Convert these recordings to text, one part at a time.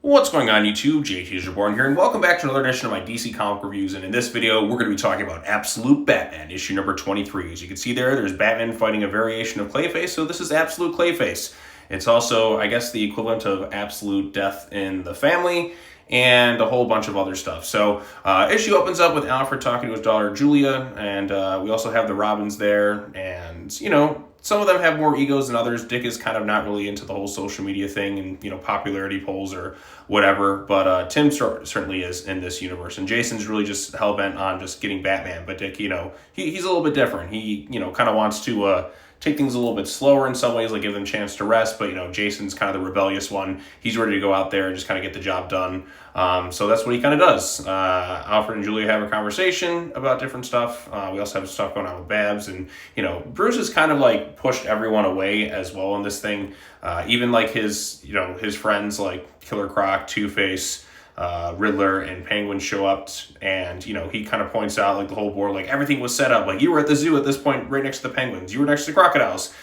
What's going on YouTube? JT's Reborn here, and welcome back to another edition of my DC comic reviews. And in this video, we're going to be talking about Absolute Batman, issue number 23. As you can see there's Batman fighting a variation of Clayface, so this is Absolute Clayface. It's also, I guess, the equivalent of Absolute Death in the Family, and a whole bunch of other stuff. So, issue opens up with Alfred talking to his daughter Julia, and we also have the Robins there, and, you know, some of them have more egos than others. Dick is kind of not really into the whole social media thing and, you know, popularity polls or whatever, but Tim certainly is in this universe, and Jason's really just hell-bent on just getting Batman, but Dick, you know, he's a little bit different. He, you know, kind of wants to, take things a little bit slower in some ways, like give them a chance to rest, but, you know, Jason's kind of the rebellious one. He's ready to go out there and just kind of get the job done. So that's what he kind of does. Alfred and Julia have a conversation about different stuff. We also have stuff going on with Babs, and, you know, Bruce has kind of like pushed everyone away as well in this thing. Even like his, you know, his friends like Killer Croc, Two-Face, Riddler, and Penguin show up, and, you know, he kind of points out like the whole board, like everything was set up, like you were at the zoo at this point right next to the penguins, you were next to the crocodiles,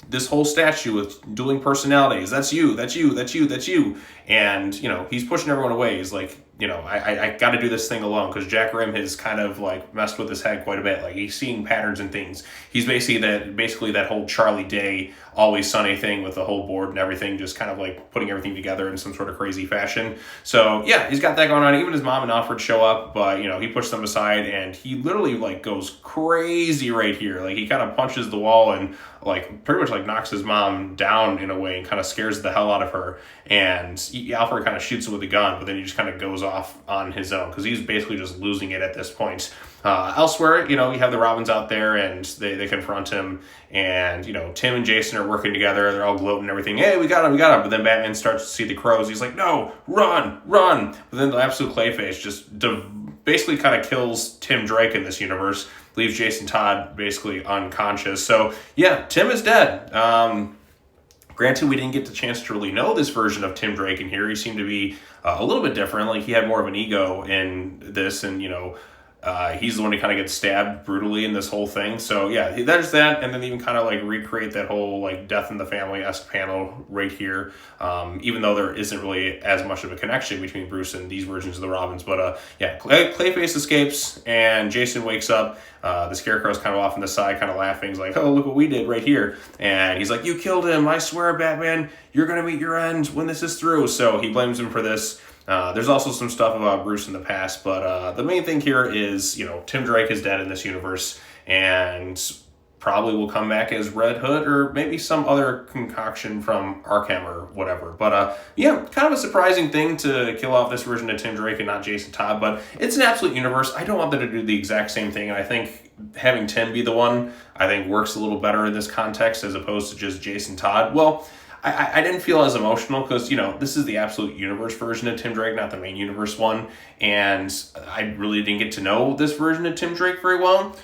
this whole statue with dueling personalities, that's you, that's you, that's you, that's you. And, you know, he's pushing everyone away. He's like, you know, I got to do this thing alone, because Jack Rim has kind of like messed with his head quite a bit. Like, he's seeing patterns and things. He's basically that whole Charlie Day Always Sunny thing with the whole board and everything, just kind of like putting everything together in some sort of crazy fashion. So yeah, he's got that going on. Even his mom and Alfred show up, but, you know, he pushed them aside, and he literally like goes crazy right here. Like, he kind of punches the wall and like pretty much like knocks his mom down in a way and kind of scares the hell out of her. And Alfred kind of shoots him with a gun, but then he just kind of goes off on his own, because he's basically just losing it at this point. Elsewhere, you know, you have the Robins out there, and they confront him, and, you know, Tim and Jason are working together. They're all gloating and everything. Hey, we got him. But then Batman starts to see the crows. He's like, no, run. But then the Absolute Clayface just basically kind of kills Tim Drake in this universe, leaves Jason Todd basically unconscious. So yeah, Tim is dead. Granted, we didn't get the chance to really know this version of Tim Drake in here. He seemed to be a little bit different. Like, he had more of an ego in this, and, you know, he's the one who kind of gets stabbed brutally in this whole thing. So yeah, there's that, and then even kind of like recreate that whole like Death in the Family-esque panel right here, even though there isn't really as much of a connection between Bruce and these versions of the Robins. But yeah, Clayface escapes, and Jason wakes up. The Scarecrow's kind of off on the side, kind of laughing. He's like, oh, look what we did right here. And he's like, you killed him. I swear, Batman, you're going to meet your end when this is through. So he blames him for this. There's also some stuff about Bruce in the past, but the main thing here is, you know, Tim Drake is dead in this universe, and probably will come back as Red Hood, or maybe some other concoction from Arkham or whatever. But yeah, kind of a surprising thing to kill off this version of Tim Drake and not Jason Todd, but it's an absolute universe. I don't want them to do the exact same thing, and I think having Tim be the one, I think, works a little better in this context as opposed to just Jason Todd. Well, I didn't feel as emotional because, you know, this is the Absolute Universe version of Tim Drake, not the main universe one, and I really didn't get to know this version of Tim Drake very well.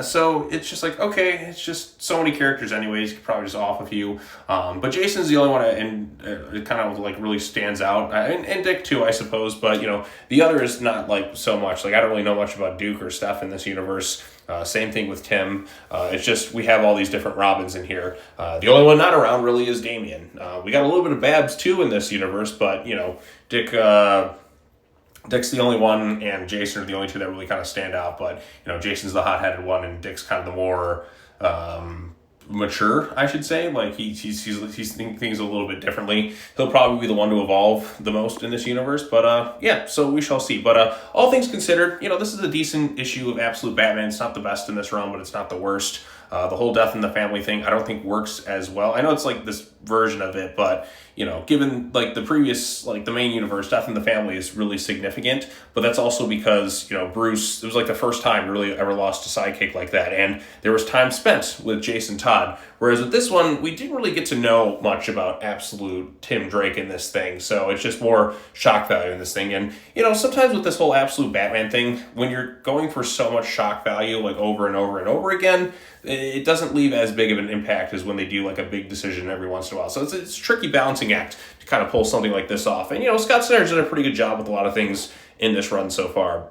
So it's just like, okay, it's just so many characters anyways, you could probably just off a few. But Jason's the only one, and it kind of like really stands out. And Dick too, I suppose, but, you know, the other is not like so much. Like, I don't really know much about Duke or Steph in this universe. Same thing with Tim. It's just we have all these different Robins in here. The only one not around really is Damian. We got a little bit of Babs too in this universe, but, you know, Dick's the only one, and Jason are the only two that really kind of stand out. But, you know, Jason's the hot-headed one, and Dick's kind of the more mature, I should say. Like, he's thinking things a little bit differently. He'll probably be the one to evolve the most in this universe. But yeah, so we shall see. But all things considered, you know, this is a decent issue of Absolute Batman. It's not the best in this run, but it's not the worst. The whole Death in the Family thing, I don't think works as well. I know it's like this version of it, but, you know, given like the previous, like the main universe, Death in the Family is really significant, but that's also because, you know, Bruce, it was like the first time he really ever lost a sidekick like that, and there was time spent with Jason Todd, whereas with this one, we didn't really get to know much about Absolute Tim Drake in this thing, so it's just more shock value in this thing. And, you know, sometimes with this whole Absolute Batman thing, when you're going for so much shock value, like over and over and over again, it doesn't leave as big of an impact as when they do like a big decision every once in a while. So it's a tricky balancing act to kind of pull something like this off. And, you know, Scott Snyder's done a pretty good job with a lot of things in this run so far.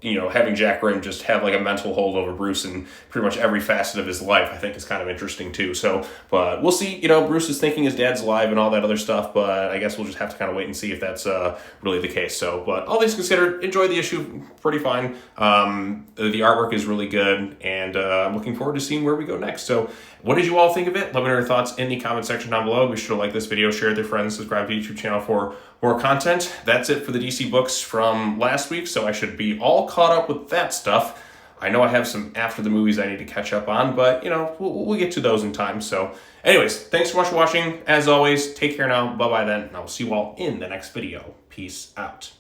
having Jack Grimm just have like a mental hold over Bruce in pretty much every facet of his life, I think is kind of interesting too. So, but we'll see. Bruce is thinking his dad's alive and all that other stuff, but I guess we'll just have to kind of wait and see if that's really the case. So, but all things considered, enjoy the issue pretty fine. The artwork is really good, and I'm looking forward to seeing where we go next. So, what did you all think of it? Let me know your thoughts in the comment section down below. Be sure to like this video, share it with your friends, subscribe to the YouTube channel for more content. That's it for the DC books from last week, so I should be all caught up with that stuff. I know I have some after the movies I need to catch up on, but, we'll get to those in time. So anyways, thanks so much for watching. As always, take care now. Bye-bye then, and I will see you all in the next video. Peace out.